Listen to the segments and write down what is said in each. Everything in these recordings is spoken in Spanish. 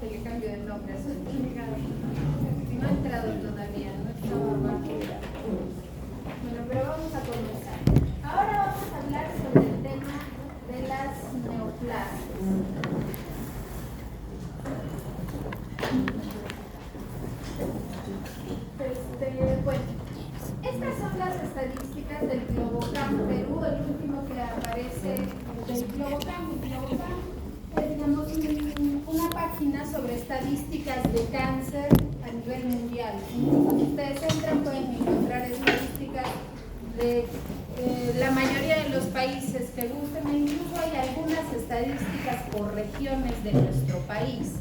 que le cambio de nombre a su delegado. No ha entrado todavía, no estaba abajo. Bueno, pero vamos a comenzar. Ahora vamos a hablar sobre el tema de las neoplasias. Bueno, estas son las estadísticas del Globocam Perú, el último que aparece del Globocam. El Globocam es, digamos, una página sobre estadísticas de cáncer a nivel mundial. Cuando ustedes entran pueden encontrar estadísticas de la mayoría de los países que gusten, e incluso hay algunas estadísticas por regiones de nuestro país.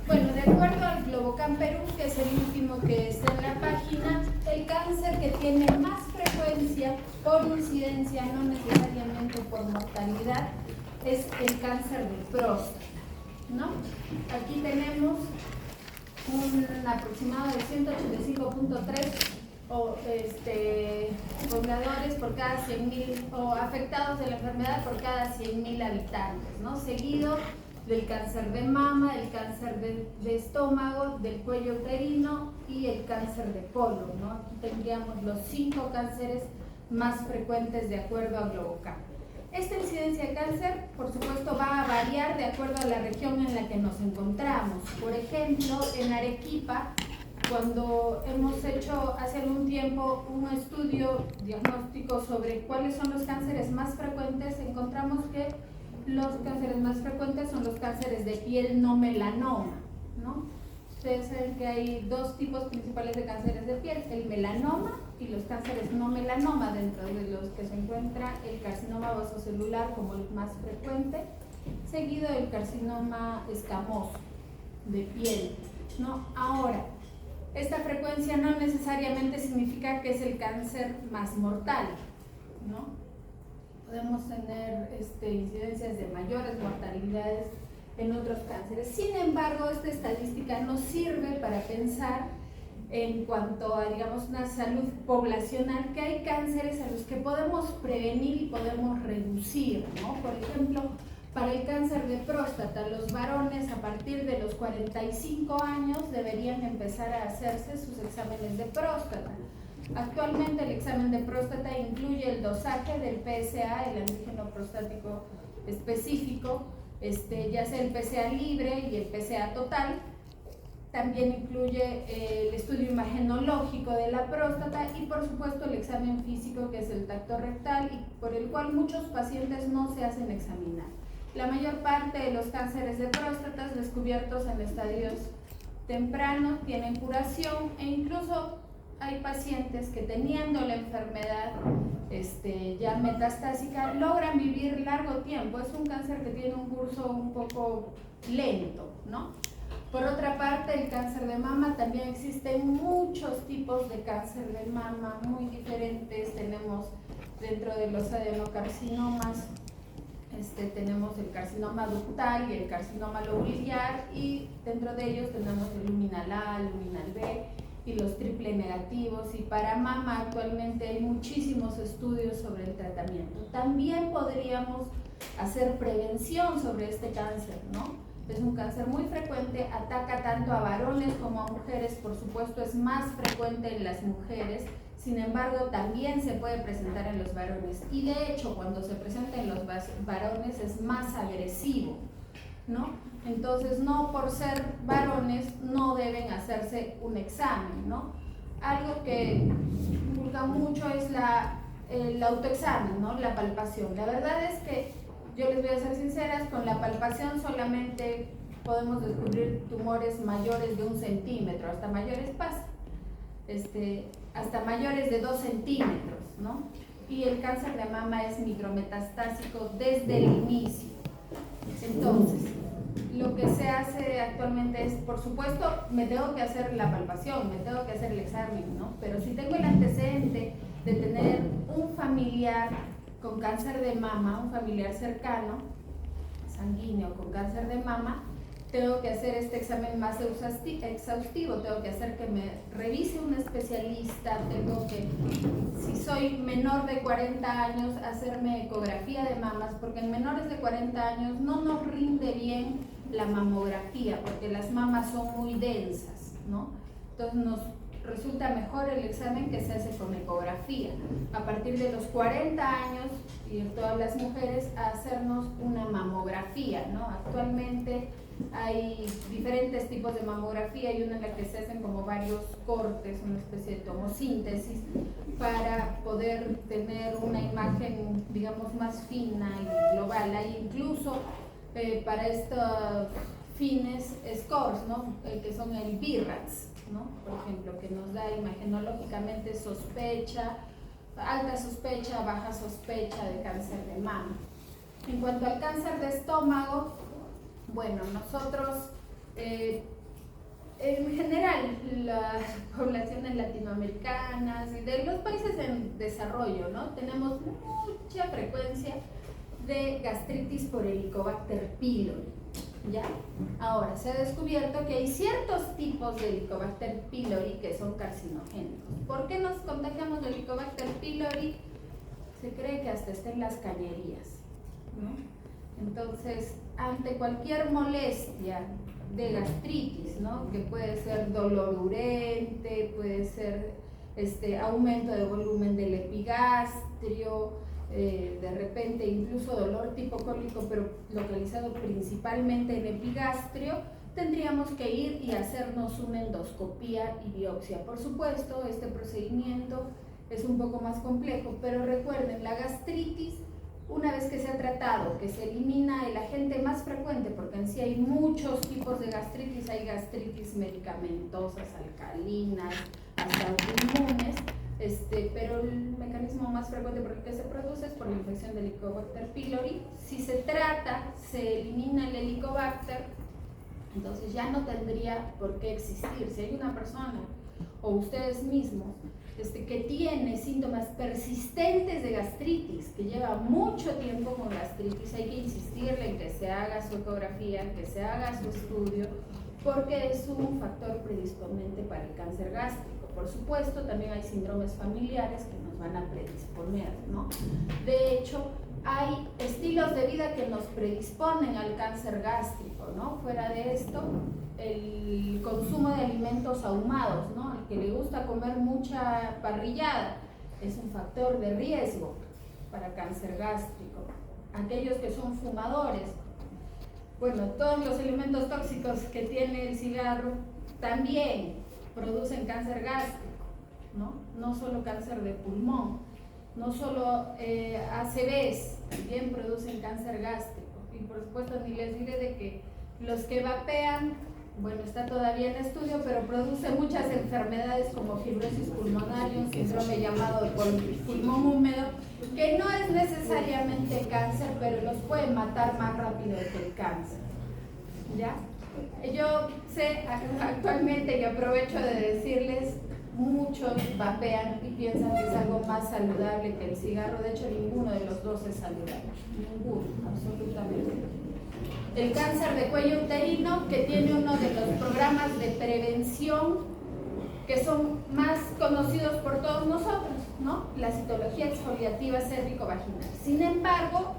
Bueno, de acuerdo al Globocam Perú, que es el último que está en la página, el cáncer que tiene más frecuencia por incidencia, no necesariamente por mortalidad, es el cáncer de próstata, ¿no? Aquí tenemos un aproximado de 185.3 pobladores por cada 100.000, o afectados de la enfermedad por cada 100.000 habitantes, ¿no? Seguido del cáncer de mama, del cáncer de estómago, del cuello uterino y el cáncer de colon, ¿no? Aquí tendríamos los 5 cánceres más frecuentes de acuerdo a Globocam. Esta incidencia de cáncer, por supuesto, va a variar de acuerdo a la región en la que nos encontramos. Por ejemplo, en Arequipa, cuando hemos hecho hace algún tiempo un estudio diagnóstico sobre cuáles son los cánceres más frecuentes, encontramos que los cánceres más frecuentes son los cánceres de piel no melanoma, ¿no? Ustedes saben que hay 2 tipos principales de cánceres de piel, el melanoma y los cánceres no melanoma, dentro de los que se encuentra el carcinoma vasocelular como el más frecuente, seguido del carcinoma escamoso de piel, ¿no? Ahora, esta frecuencia no necesariamente significa que es el cáncer más mortal, ¿no? Podemos tener incidencias de mayores mortalidades en otros cánceres. Sin embargo, esta estadística nos sirve para pensar en cuanto a, digamos, una salud poblacional, que hay cánceres a los que podemos prevenir y podemos reducir, ¿no? Por ejemplo, para el cáncer de próstata, los varones a partir de los 45 años deberían empezar a hacerse sus exámenes de próstata. Actualmente el examen de próstata incluye el dosaje del PSA, el antígeno prostático específico, ya sea el PSA libre y el PSA total. También incluye el estudio imagenológico de la próstata y, por supuesto, el examen físico, que es el tacto rectal, y por el cual muchos pacientes no se hacen examinar. La mayor parte de los cánceres de próstata descubiertos en estadios tempranos tienen curación, e incluso hay pacientes que, teniendo la enfermedad ya metastásica, logran vivir largo tiempo. Es un cáncer que tiene un curso un poco lento, ¿no? Por otra parte, el cáncer de mama, también existen muchos tipos de cáncer de mama muy diferentes. Tenemos dentro de los adenocarcinomas, tenemos el carcinoma ductal y el carcinoma lobulillar, y dentro de ellos tenemos el luminal A, el luminal B y los triple negativos. Y para mama actualmente hay muchísimos estudios sobre el tratamiento. También podríamos hacer prevención sobre este cáncer, ¿no? Es un cáncer muy frecuente, ataca tanto a varones como a mujeres. Por supuesto, es más frecuente en las mujeres, sin embargo también se puede presentar en los varones, y de hecho cuando se presenta en los varones es más agresivo, ¿no? Entonces, no por ser varones no deben hacerse un examen, ¿no? Algo que divulga mucho es el autoexamen, ¿no? La palpación. La verdad es que, yo les voy a ser sinceras, con la palpación solamente podemos descubrir tumores mayores de 1 centímetro, hasta mayores pasa, hasta mayores de 2 centímetros, ¿no? Y el cáncer de mama es micrometastásico desde el inicio. Entonces, lo que se hace actualmente es, por supuesto, me tengo que hacer la palpación, me tengo que hacer el examen, ¿no? Pero si tengo el antecedente de tener un familiar con cáncer de mama, un familiar cercano, sanguíneo con cáncer de mama, tengo que hacer este examen más exhaustivo, tengo que hacer que me revise un especialista, tengo que, si soy menor de 40 años, hacerme ecografía de mamas, porque en menores de 40 años no nos rinde bien la mamografía, porque las mamas son muy densas, ¿no? Entonces nos resulta mejor el examen que se hace con ecografía. A partir de los 40 años, y en todas las mujeres, a hacernos una mamografía, ¿no? Actualmente hay diferentes tipos de mamografía, hay una en la que se hacen como varios cortes, una especie de tomosíntesis, para poder tener una imagen, digamos, más fina y global. Hay incluso para estos fines scores, ¿no? Que son el BIRATS, ¿no? Por ejemplo, que nos da imagenológicamente sospecha, alta sospecha, baja sospecha de cáncer de mama. En cuanto al cáncer de estómago, bueno, nosotros en general las poblaciones latinoamericanas y de los países en desarrollo, ¿no? Tenemos mucha frecuencia de gastritis por Helicobacter pylori, ¿ya? Ahora, se ha descubierto que hay ciertos tipos de Helicobacter pylori que son carcinogénicos. ¿Por qué nos contagiamos de Helicobacter pylori? Se cree que hasta está en las cañerías, ¿no? Entonces, ante cualquier molestia de gastritis, ¿no? Que puede ser dolor urente, puede ser aumento de volumen del epigastrio, de repente incluso dolor tipo cólico, pero localizado principalmente en epigastrio, tendríamos que ir y hacernos una endoscopía y biopsia. Por supuesto, este procedimiento es un poco más complejo, pero recuerden, la gastritis, una vez que se ha tratado, que se elimina el agente más frecuente, porque en sí hay muchos tipos de gastritis, hay gastritis medicamentosas, alcalinas, hasta autoinmunes, pero el mecanismo más frecuente por el que se produce es por la infección del Helicobacter pylori. Si se trata, se elimina el Helicobacter, entonces ya no tendría por qué existir. Si hay una persona o ustedes mismos que tiene síntomas persistentes de gastritis, que lleva mucho tiempo con gastritis, hay que insistirle en que se haga su ecografía, que se haga su estudio, porque es un factor predisponente para el cáncer gástrico. Por supuesto, también hay síndromes familiares que nos van a predisponer, ¿no? De hecho, hay estilos de vida que nos predisponen al cáncer gástrico, ¿no? Fuera de esto, el consumo de alimentos ahumados, ¿no? Al que le gusta comer mucha parrillada es un factor de riesgo para cáncer gástrico. Aquellos que son fumadores, bueno, todos los elementos tóxicos que tiene el cigarro también producen cáncer gástrico, ¿no? No solo cáncer de pulmón, no solo ACVs, también producen cáncer gástrico. Y por supuesto ni les diré de que los que vapean, bueno, está todavía en estudio, pero produce muchas enfermedades como fibrosis pulmonar y un síndrome llamado pulmón húmedo, que no es necesariamente cáncer, pero los puede matar más rápido que el cáncer, ¿ya? Yo sé actualmente, y aprovecho de decirles, muchos vapean y piensan que es algo más saludable que el cigarro. De hecho, ninguno de los dos es saludable, ninguno, absolutamente. El cáncer de cuello uterino, que tiene uno de los programas de prevención que son más conocidos por todos nosotros, ¿no? La citología exfoliativa cérvico-vaginal. Sin embargo,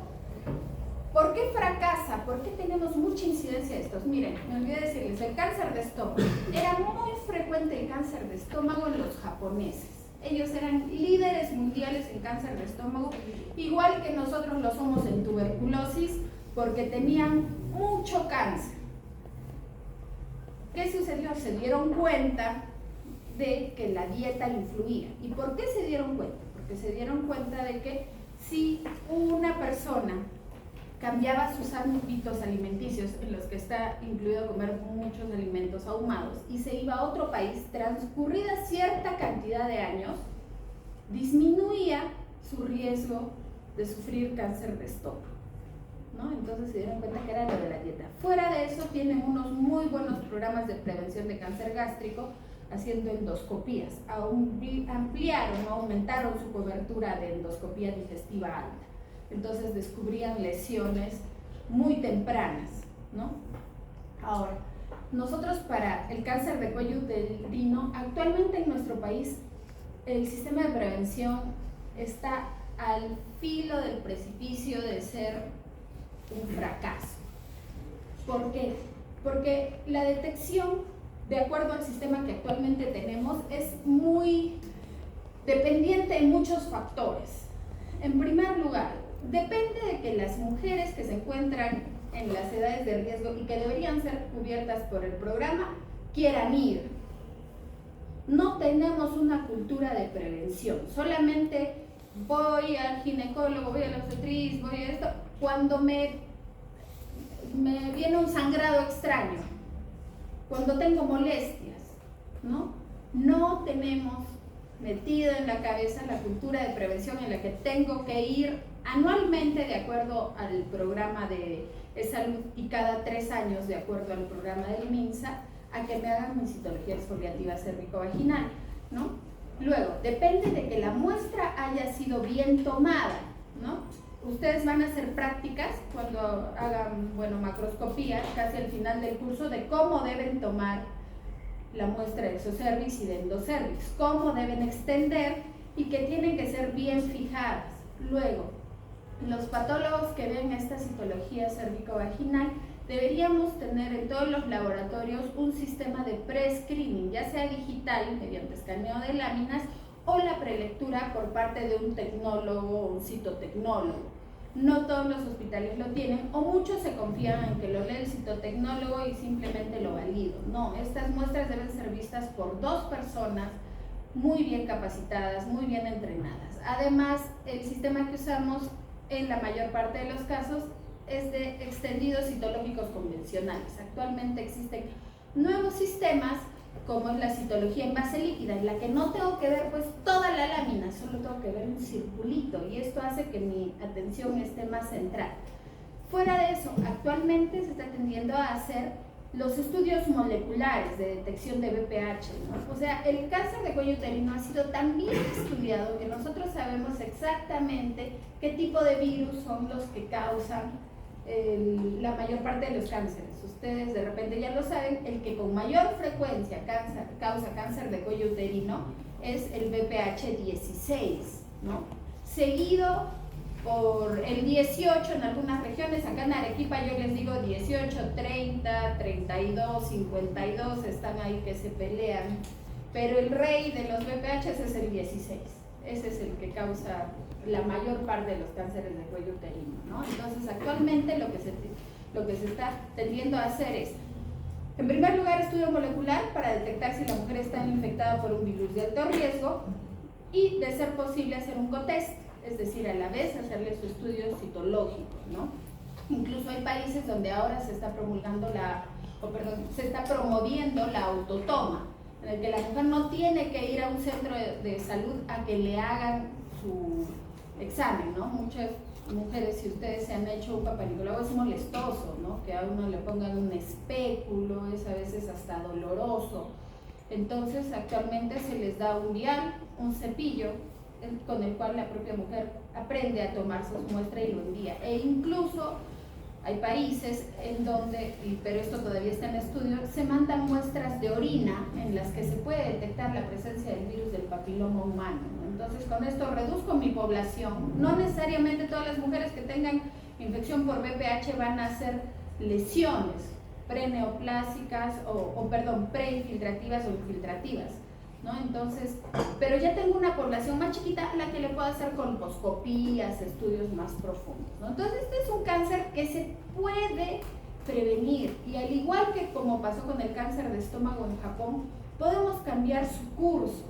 ¿por qué fracasa? ¿Por qué tenemos mucha incidencia de estos? Miren, me olvidé decirles, el cáncer de estómago. Era muy frecuente el cáncer de estómago en los japoneses. Ellos eran líderes mundiales en cáncer de estómago, igual que nosotros lo somos en tuberculosis, porque tenían mucho cáncer. ¿Qué sucedió? Se dieron cuenta de que la dieta influía. ¿Y por qué se dieron cuenta? Porque se dieron cuenta de que si una persona cambiaba sus hábitos alimenticios, en los que está incluido comer muchos alimentos ahumados, y se iba a otro país, transcurrida cierta cantidad de años, disminuía su riesgo de sufrir cáncer de estómago, ¿no? Entonces se dieron cuenta que era lo de la dieta. Fuera de eso, tienen unos muy buenos programas de prevención de cáncer gástrico, haciendo endoscopías. Ampliaron, aumentaron su cobertura de endoscopía digestiva alta. Entonces descubrían lesiones muy tempranas, ¿no? Ahora, nosotros para el cáncer de cuello uterino, actualmente en nuestro país, el sistema de prevención está al filo del precipicio de ser un fracaso. ¿Por qué? Porque la detección, de acuerdo al sistema que actualmente tenemos, es muy dependiente de muchos factores. En primer lugar, depende de que las mujeres que se encuentran en las edades de riesgo y que deberían ser cubiertas por el programa, quieran ir. No tenemos una cultura de prevención, solamente voy al ginecólogo, voy a la obstetriz, voy a esto, cuando me viene un sangrado extraño, cuando tengo molestias, ¿no? No tenemos metido en la cabeza la cultura de prevención en la que tengo que ir anualmente de acuerdo al programa de salud y cada 3 años de acuerdo al programa del MINSA a que me hagan mi citología exfoliativa cérvico-vaginal, ¿no? Luego, depende de que la muestra haya sido bien tomada, ¿no? Ustedes van a hacer prácticas cuando hagan, macroscopía casi al final del curso de cómo deben tomar la muestra de exocervix y de endocervix, cómo deben extender y que tienen que ser bien fijadas. Luego, los patólogos que ven esta citología cérvico-vaginal deberíamos tener en todos los laboratorios un sistema de pre-screening, ya sea digital, mediante escaneo de láminas, o la prelectura por parte de un tecnólogo o un citotecnólogo. No todos los hospitales lo tienen, o muchos se confían en que lo lee el citotecnólogo y simplemente lo valido. No, estas muestras deben ser vistas por 2 personas muy bien capacitadas, muy bien entrenadas. Además, el sistema que usamos en la mayor parte de los casos es de extendidos citológicos convencionales. Actualmente existen nuevos sistemas como es la citología en base líquida, en la que no tengo que ver pues toda la lámina, solo tengo que ver un circulito, y esto hace que mi atención esté más centrada. Fuera de eso, actualmente se está tendiendo a hacer los estudios moleculares de detección de BPH, ¿no? O sea, el cáncer de cuello uterino ha sido tan bien estudiado que nosotros sabemos exactamente qué tipo de virus son los que causan la mayor parte de los cánceres. Ustedes de repente ya lo saben, el que con mayor frecuencia causa cáncer de cuello uterino es el BPH 16, ¿no? Seguido por el 18 en algunas regiones. Acá en Arequipa yo les digo 18, 30, 32, 52, están ahí que se pelean, pero el rey de los BPH es el 16, ese es el que causa la mayor parte de los cánceres de cuello uterino, ¿no? Entonces actualmente lo que se está tendiendo a hacer es, en primer lugar, estudio molecular para detectar si la mujer está infectada por un virus de alto riesgo y, de ser posible, hacer un cotest, es decir, a la vez hacerle su estudio citológico, ¿no? Incluso hay países donde ahora se está se está promoviendo la autotoma, en el que la mujer no tiene que ir a un centro de salud a que le hagan su examen, ¿no? Muchas mujeres, si ustedes se han hecho un Papá Nicolau, es molestoso, ¿no? Que a uno le pongan un espéculo, es a veces hasta doloroso. Entonces, actualmente se les da un vial, un cepillo, con el cual la propia mujer aprende a tomar sus muestras y lo envía. E incluso hay países en donde, pero esto todavía está en estudio, se mandan muestras de orina en las que se puede detectar la presencia del virus del papiloma humano, ¿no? Entonces, con esto reduzco mi población. No necesariamente todas las mujeres que tengan infección por VPH van a hacer lesiones preneoplásicas preinfiltrativas o infiltrativas, ¿no? Entonces, pero ya tengo una población más chiquita a la que le puedo hacer colposcopías, estudios más profundos, ¿no? Entonces, este es un cáncer que se puede prevenir, y al igual que como pasó con el cáncer de estómago en Japón, podemos cambiar su curso,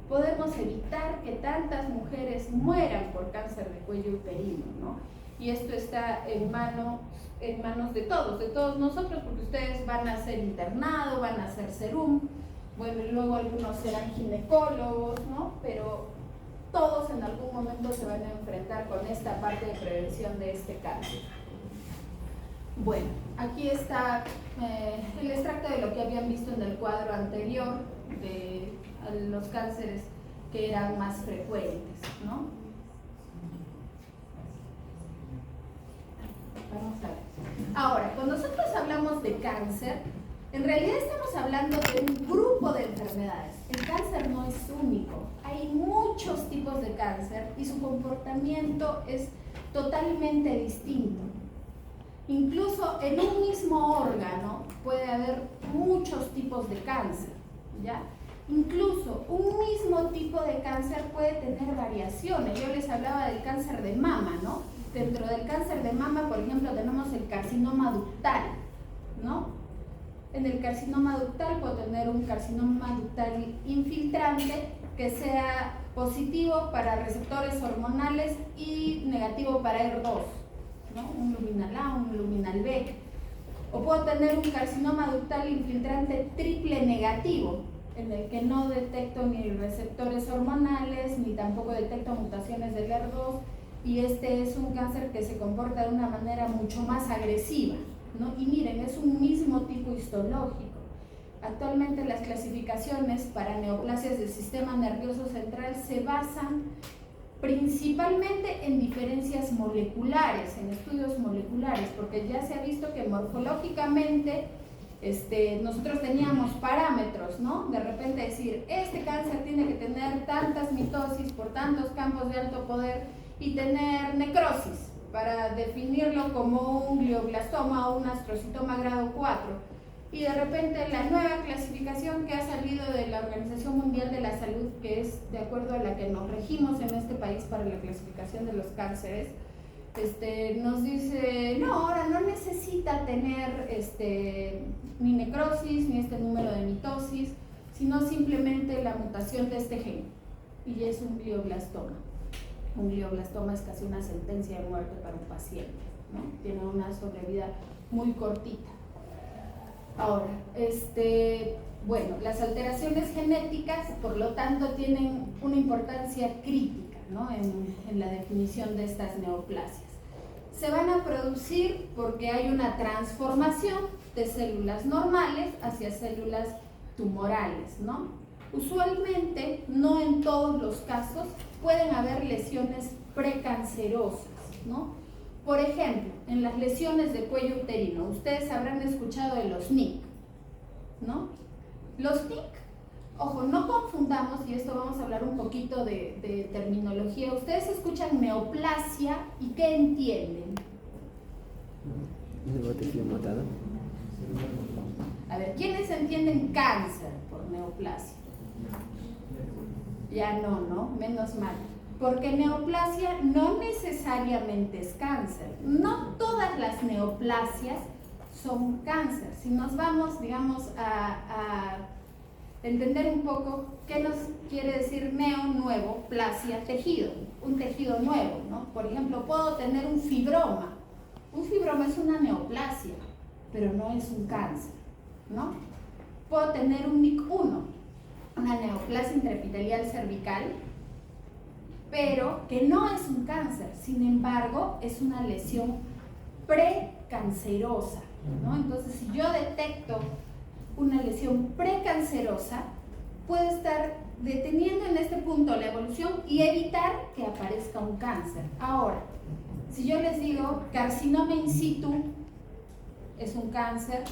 podemos evitar que tantas mujeres mueran por cáncer de cuello uterino, ¿no? Y esto está en manos de todos nosotros, porque ustedes van a ser internados, van a hacer serum, bueno, y luego algunos serán ginecólogos, ¿no? Pero todos en algún momento se van a enfrentar con esta parte de prevención de este cáncer. Bueno, aquí está el extracto de lo que habían visto en el cuadro anterior de los cánceres que eran más frecuentes, ¿no? Vamos a ver. Ahora, cuando nosotros hablamos de cáncer, en realidad estamos hablando de un grupo de enfermedades. El cáncer no es único. Hay muchos tipos de cáncer y su comportamiento es totalmente distinto. Incluso en un mismo órgano puede haber muchos tipos de cáncer, ¿ya? Incluso un mismo tipo de cáncer puede tener variaciones. Yo les hablaba del cáncer de mama, ¿no? Dentro del cáncer de mama, por ejemplo, tenemos el carcinoma ductal, ¿no? En el carcinoma ductal puedo tener un carcinoma ductal infiltrante que sea positivo para receptores hormonales y negativo para ER2, ¿no? Un luminal A, un luminal B. O puedo tener un carcinoma ductal infiltrante triple negativo, en el que no detecto ni receptores hormonales, ni tampoco detecto mutaciones del ER2, y este es un cáncer que se comporta de una manera mucho más agresiva, ¿no? Y miren, es un mismo tipo histológico. Actualmente las clasificaciones para neoplasias del sistema nervioso central se basan principalmente en diferencias moleculares, en estudios moleculares, porque ya se ha visto que morfológicamente nosotros teníamos parámetros, ¿no? De repente decir, este cáncer tiene que tener tantas mitosis por tantos campos de alto poder y tener necrosis para definirlo como un glioblastoma o un astrocitoma grado 4. Y de repente la nueva clasificación que ha salido de la Organización Mundial de la Salud, que es de acuerdo a la que nos regimos en este país para la clasificación de los cánceres, nos dice, no, ahora no necesita tener ni necrosis, ni este número de mitosis, sino simplemente la mutación de este gen, y es un glioblastoma. Un glioblastoma es casi una sentencia de muerte para un paciente, ¿no? Tiene una sobrevida muy cortita. Ahora, bueno, las alteraciones genéticas, por lo tanto, tienen una importancia crítica, ¿no? en la definición de estas neoplasias. Se van a producir porque hay una transformación de células normales hacia células tumorales, ¿no? Usualmente, no en todos los casos, pueden haber lesiones precancerosas, ¿no? Por ejemplo, en las lesiones de cuello uterino, ustedes habrán escuchado de los NIC, ¿no? Los NIC, ojo, no confundamos, y esto vamos a hablar un poquito de terminología. Ustedes escuchan neoplasia y ¿qué entienden? A ver, ¿quiénes entienden cáncer por neoplasia? Ya no, menos mal. Porque neoplasia no necesariamente es cáncer. No todas las neoplasias son cáncer. Si nos vamos, digamos, a entender un poco qué nos quiere decir neo, nuevo, plasia, tejido. Un tejido nuevo, ¿no? Por ejemplo, puedo tener un fibroma. Un fibroma es una neoplasia, pero no es un cáncer, ¿no? Puedo tener un NIC1, una neoplasia intraepitelial cervical, pero que no es un cáncer, sin embargo, es una lesión precancerosa, ¿no? Entonces, si yo detecto una lesión precancerosa, puedo estar deteniendo en este punto la evolución y evitar que aparezca un cáncer. Ahora, si yo les digo carcinoma in situ es un cáncer,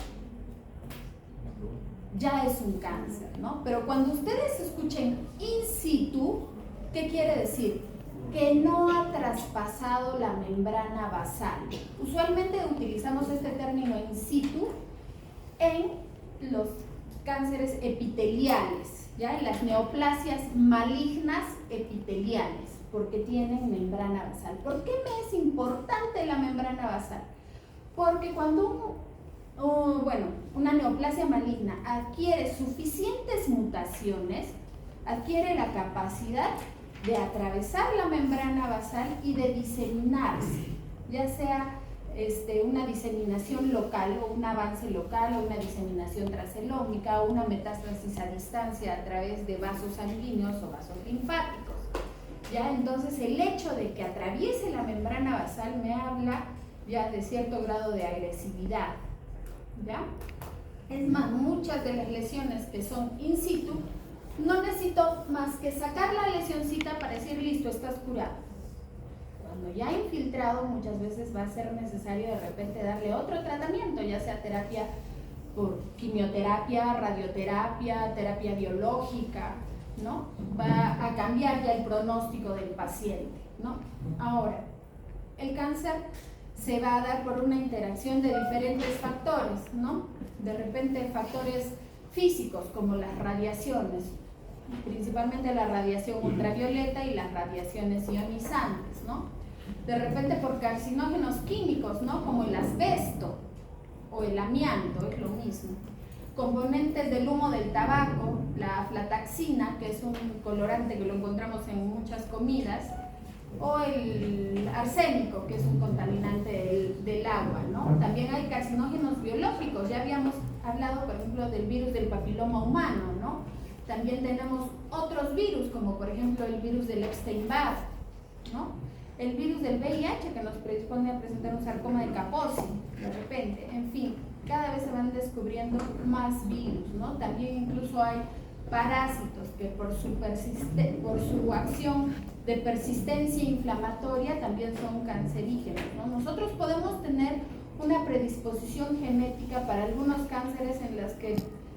ya es un cáncer, ¿no? Pero cuando ustedes escuchen in situ, ¿qué quiere decir? Que no ha traspasado la membrana basal. Usualmente utilizamos este término in situ en los cánceres epiteliales, ¿ya? En las neoplasias malignas epiteliales, porque tienen membrana basal. ¿Por qué me es importante la membrana basal? Porque cuando una neoplasia maligna adquiere suficientes mutaciones, adquiere la capacidad de atravesar la membrana basal y de diseminarse, ya sea una diseminación local o un avance local o una diseminación transcelómica o una metástasis a distancia a través de vasos sanguíneos o vasos linfáticos. ¿Ya? Entonces el hecho de que atraviese la membrana basal me habla ya de cierto grado de agresividad, ¿ya? Es más, muchas de las lesiones que son in situ no necesito más que sacar la lesioncita para decir, listo, estás curado. Cuando ya infiltrado, muchas veces va a ser necesario de repente darle otro tratamiento, ya sea terapia por quimioterapia, radioterapia, terapia biológica, ¿no? Va a cambiar ya el pronóstico del paciente, ¿no? Ahora, el cáncer se va a dar por una interacción de diferentes factores, ¿no? De repente factores físicos como las radiaciones, principalmente la radiación ultravioleta y las radiaciones ionizantes, ¿no? De repente por carcinógenos químicos, ¿no? Como el asbesto o el amianto, es lo mismo. Componentes del humo del tabaco, la aflataxina, que es un colorante que lo encontramos en muchas comidas, o el arsénico, que es un contaminante del agua, ¿no? También hay carcinógenos biológicos, ya habíamos hablado, por ejemplo, del virus del papiloma humano, ¿no? También tenemos otros virus, como por ejemplo el virus del Epstein-Barr, ¿no? El virus del VIH, que nos predispone a presentar un sarcoma de Kaposi, de repente, en fin, cada vez se van descubriendo más virus, ¿no? También incluso hay parásitos que por su acción de persistencia inflamatoria también son cancerígenos, ¿no? Nosotros podemos tener una predisposición genética para algunos cánceres en las que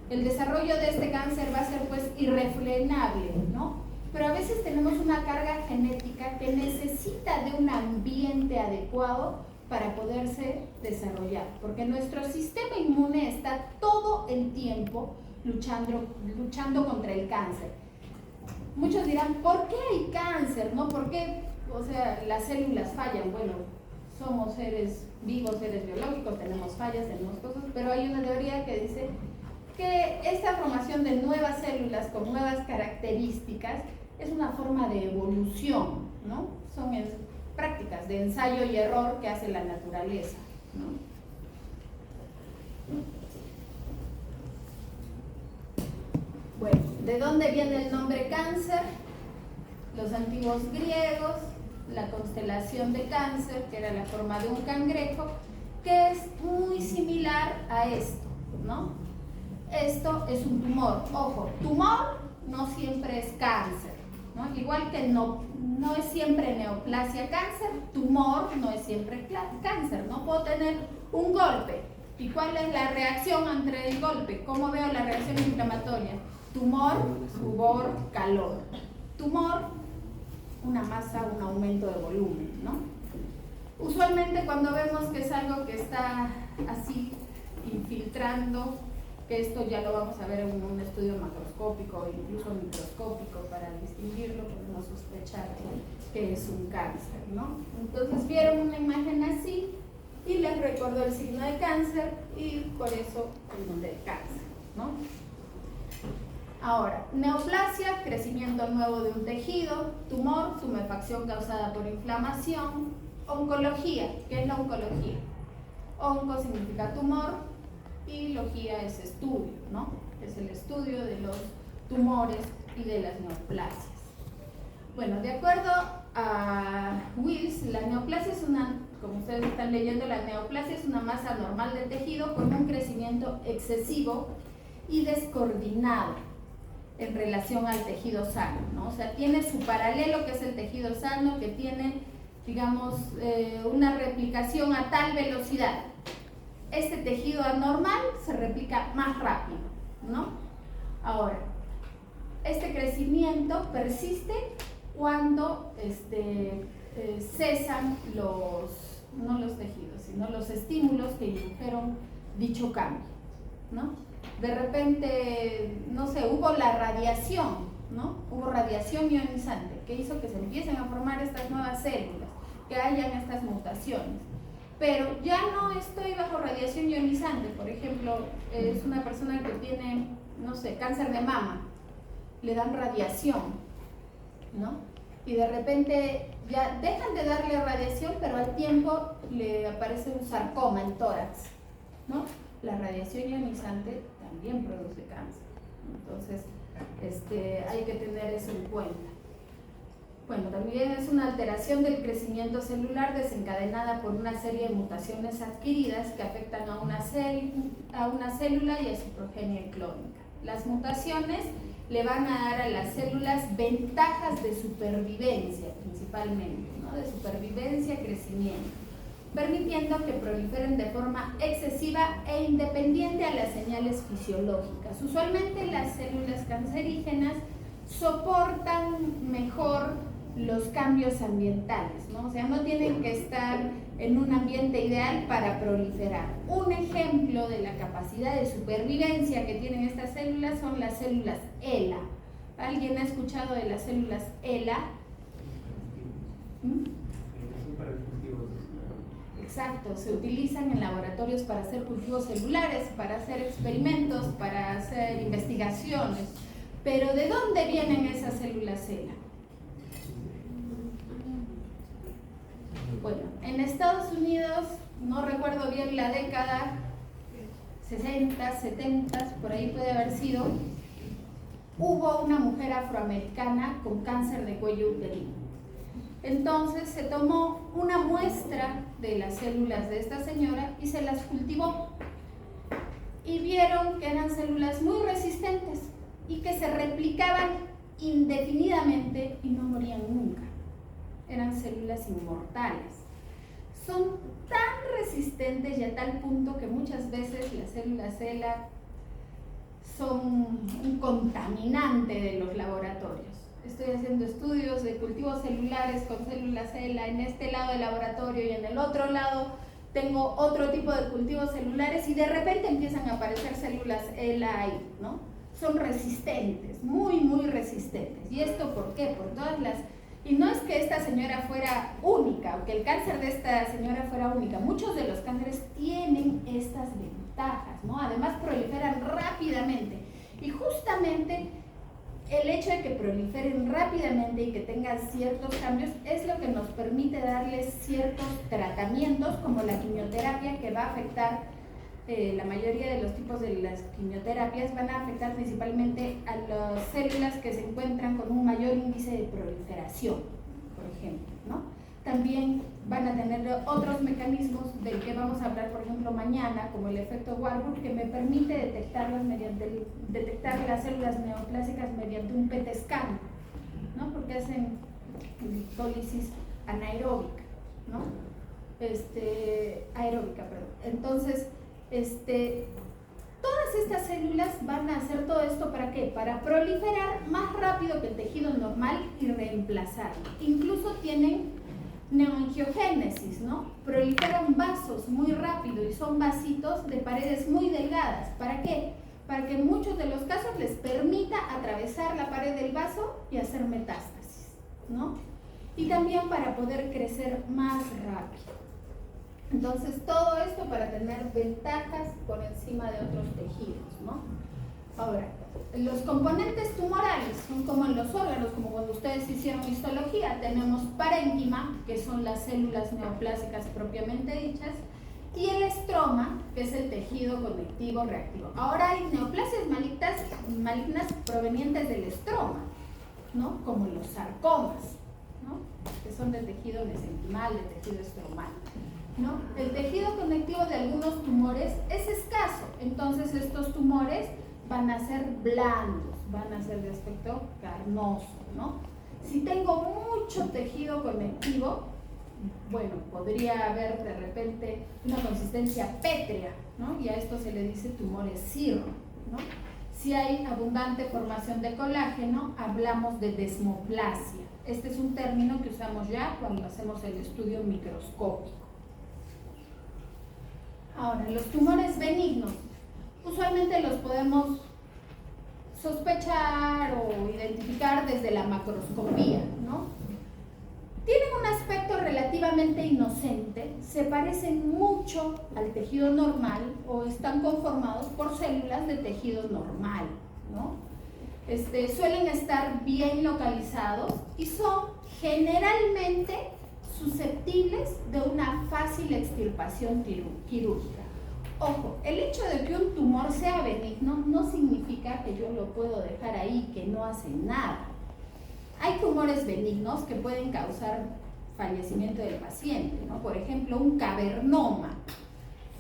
el desarrollo de este cáncer va a ser pues irrefrenable, ¿no? Pero a veces tenemos una carga genética que necesita de un ambiente adecuado para poderse desarrollar, porque nuestro sistema inmune está todo el tiempo luchando contra el cáncer. Muchos dirán, ¿por qué hay cáncer? ¿No? ¿Por qué? O sea, las células fallan. Bueno, somos seres vivos, seres biológicos, tenemos fallas, tenemos cosas, pero hay una teoría que dice que esta formación de nuevas células con nuevas características es una forma de evolución, ¿no? Son prácticas de ensayo y error que hace la naturaleza, ¿no? Bueno, ¿de dónde viene el nombre cáncer? Los antiguos griegos, la constelación de Cáncer, que era la forma de un cangrejo, que es muy similar a esto, ¿no? Esto es un tumor. Ojo, tumor no siempre es cáncer, ¿no? Igual que no es siempre neoplasia cáncer, tumor no es siempre cáncer, ¿no? Puedo tener un golpe. ¿Y cuál es la reacción ante el golpe? ¿Cómo veo la reacción inflamatoria? Tumor, rubor, calor. Tumor, una masa, un aumento de volumen, ¿no? Usualmente cuando vemos que es algo que está así infiltrando, que esto ya lo vamos a ver en un estudio macroscópico o incluso microscópico para distinguirlo, podemos sospechar que es un cáncer, ¿no? Entonces vieron una imagen así y les recordó el signo de cáncer y por eso el nombre de cáncer, ¿no? Ahora, neoplasia, crecimiento nuevo de un tejido, tumor, tumefacción causada por inflamación, oncología. ¿Qué es la oncología? Onco significa tumor y logía es estudio, ¿no? Es el estudio de los tumores y de las neoplasias. Bueno, de acuerdo a Wills, la neoplasia es una, como ustedes están leyendo, la neoplasia es una masa normal de tejido con un crecimiento excesivo y descoordinado en relación al tejido sano, ¿no? O sea, tiene su paralelo que es el tejido sano, que tiene, digamos, una replicación a tal velocidad. Este tejido anormal se replica más rápido, ¿no? Ahora, este crecimiento persiste cuando cesan no los tejidos, sino los estímulos que indujeron dicho cambio, ¿no? De repente, no sé, hubo la radiación, ¿no? Hubo radiación ionizante que hizo que se empiecen a formar estas nuevas células, que hayan estas mutaciones. Pero ya no estoy bajo radiación ionizante. Por ejemplo, es una persona que tiene, no sé, cáncer de mama, le dan radiación, ¿no? Y de repente ya dejan de darle radiación, pero al tiempo le aparece un sarcoma en tórax, ¿no? La radiación ionizante también produce cáncer. Entonces, hay que tener eso en cuenta. Bueno, también es una alteración del crecimiento celular desencadenada por una serie de mutaciones adquiridas que afectan a una célula y a su progenie clónica. Las mutaciones le van a dar a las células ventajas de supervivencia, principalmente, ¿no? De supervivencia, crecimiento, permitiendo que proliferen de forma excesiva e independiente a las señales fisiológicas. Usualmente las células cancerígenas soportan mejor los cambios ambientales, ¿no? O sea, no tienen que estar en un ambiente ideal para proliferar. Un ejemplo de la capacidad de supervivencia que tienen estas células son las células HeLa. ¿Alguien ha escuchado de las células HeLa? Exacto, se utilizan en laboratorios para hacer cultivos celulares, para hacer experimentos, para hacer investigaciones. Pero ¿de dónde vienen esas células HeLa? Bueno, en Estados Unidos, no recuerdo bien la década, 60, 70, por ahí puede haber sido, hubo una mujer afroamericana con cáncer de cuello uterino. Entonces se tomó una muestra de las células de esta señora y se las cultivó. Y vieron que eran células muy resistentes y que se replicaban indefinidamente y no morían nunca. Eran células inmortales. Son tan resistentes y a tal punto que muchas veces las células HeLa son un contaminante de los laboratorios. Estoy haciendo estudios de cultivos celulares con células HeLa en este lado del laboratorio y en el otro lado tengo otro tipo de cultivos celulares y de repente empiezan a aparecer células HeLa ahí, ¿no? Son resistentes, muy, muy resistentes. ¿Y esto por qué? Por todas las... Y no es que esta señora fuera única o que el cáncer de esta señora fuera única. Muchos de los cánceres tienen estas ventajas, ¿no? Además proliferan rápidamente. Y justamente el hecho de que proliferen rápidamente y que tengan ciertos cambios es lo que nos permite darles ciertos tratamientos como la quimioterapia que va a afectar, la mayoría de los tipos de las quimioterapias van a afectar principalmente a las células que se encuentran con un mayor índice de proliferación, por ejemplo, ¿no? También van a tener otros mecanismos del que vamos a hablar, por ejemplo, mañana, como el efecto Warburg, que me permite detectar las células neoplásicas mediante un PET scan, ¿no? Porque hacen hipólisis anaeróbica, ¿no? Aeróbica, perdón. Entonces, todas estas células van a hacer todo esto ¿para qué? Para proliferar más rápido que el tejido normal y reemplazarlo. Incluso tienen neoangiogénesis, ¿no? Proliferan vasos muy rápido y son vasitos de paredes muy delgadas. ¿Para qué? Para que en muchos de los casos les permita atravesar la pared del vaso y hacer metástasis, ¿no? Y también para poder crecer más rápido. Entonces, todo esto para tener ventajas por encima de otros tejidos, ¿no? Ahora, los componentes tumorales son como en los órganos, como cuando ustedes hicieron histología. Tenemos parénquima, que son las células neoplásicas propiamente dichas, y el estroma, que es el tejido conectivo reactivo. Ahora hay neoplasias malignas provenientes del estroma, ¿no? Como los sarcomas, ¿no? Que son de tejido mesenquimal, de tejido estromal, ¿no? El tejido conectivo de algunos tumores es escaso, entonces estos tumores van a ser blandos, van a ser de aspecto carnoso, ¿no? Si tengo mucho tejido conectivo, bueno, podría haber de repente una consistencia pétrea, ¿no? Y a esto se le dice tumores cirro, ¿no? Si hay abundante formación de colágeno, hablamos de desmoplasia. Este es un término que usamos ya cuando hacemos el estudio microscópico. Ahora, los tumores benignos, usualmente los podemos sospechar o identificar desde la macroscopía, ¿no? Tienen un aspecto relativamente inocente, se parecen mucho al tejido normal o están conformados por células de tejido normal, ¿no? Suelen estar bien localizados y son generalmente susceptibles de una fácil extirpación quirúrgica. Ojo, el hecho de que un tumor sea benigno no significa que yo lo puedo dejar ahí, que no hace nada. Hay tumores benignos que pueden causar fallecimiento del paciente, ¿no? Por ejemplo, un cavernoma.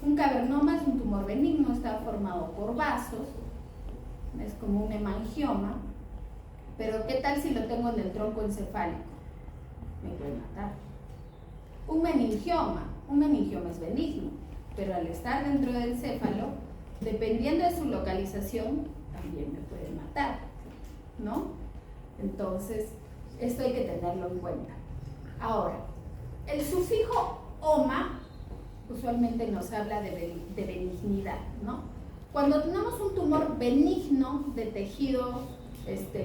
Un cavernoma es un tumor benigno, está formado por vasos, es como un hemangioma, pero ¿qué tal si lo tengo en el tronco encefálico? Me puede matar. Un meningioma es benigno, pero al estar dentro del encéfalo, dependiendo de su localización, también me puede matar, ¿no? Entonces, Esto hay que tenerlo en cuenta. Ahora, el sufijo oma usualmente nos habla de benignidad, ¿no? Cuando tenemos un tumor benigno de tejido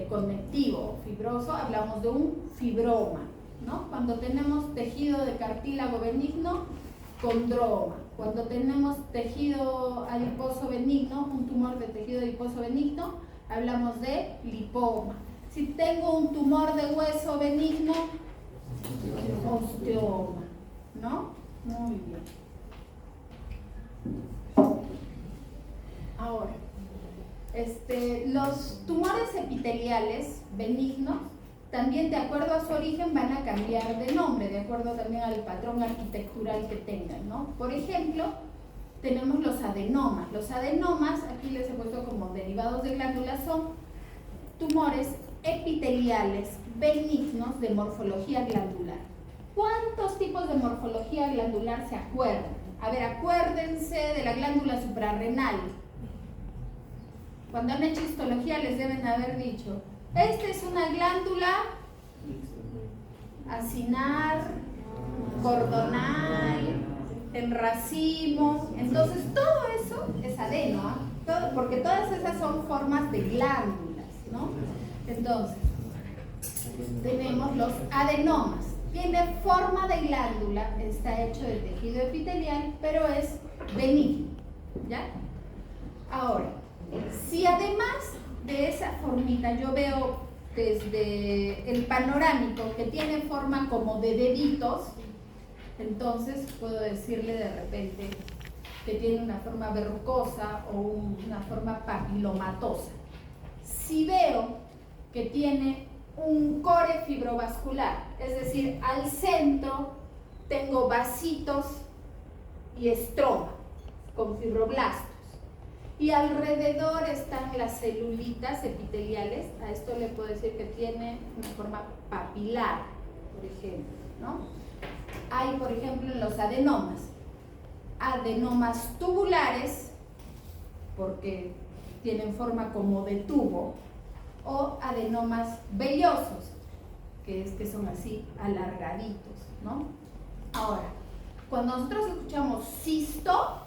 conectivo, fibroso, hablamos de un fibroma, ¿no? Cuando tenemos tejido de cartílago benigno, condroma. Cuando tenemos tejido adiposo benigno, un tumor de tejido adiposo benigno, hablamos de lipoma. Si tengo un tumor de hueso benigno, osteoma, ¿no? Muy bien. Ahora, los tumores epiteliales benignos también, de acuerdo a su origen, van a cambiar de nombre, de acuerdo también al patrón arquitectural que tengan, ¿no? Por ejemplo, tenemos los adenomas. Los adenomas, aquí les he puesto como derivados de glándulas, son tumores epiteliales benignos de morfología glandular. ¿Cuántos tipos de morfología glandular se acuerdan? A ver, acuérdense de la glándula suprarrenal. Cuando han hecho histología les deben haber dicho: esta es una glándula acinar, cordonal, en racimo. Entonces todo eso es adeno, ¿eh? Porque todas esas son formas de glándulas, ¿no? Entonces tenemos los adenomas. Tiene forma de glándula, está hecho de tejido epitelial, pero es benigno, ¿ya? Ahora, si además de esa formita yo veo desde el panorámico que tiene forma como de deditos, entonces puedo decirle de repente que tiene una forma verrucosa o una forma papilomatosa. Si veo que tiene un core fibrovascular, es decir, al centro tengo vasitos y estroma con fibroblastos, y alrededor están las celulitas epiteliales, a esto le puedo decir que tiene una forma papilar, por ejemplo, ¿no? Hay, por ejemplo, en los adenomas tubulares, porque tienen forma como de tubo, o adenomas vellosos, que son así alargaditos, ¿no? Ahora, cuando nosotros escuchamos cisto,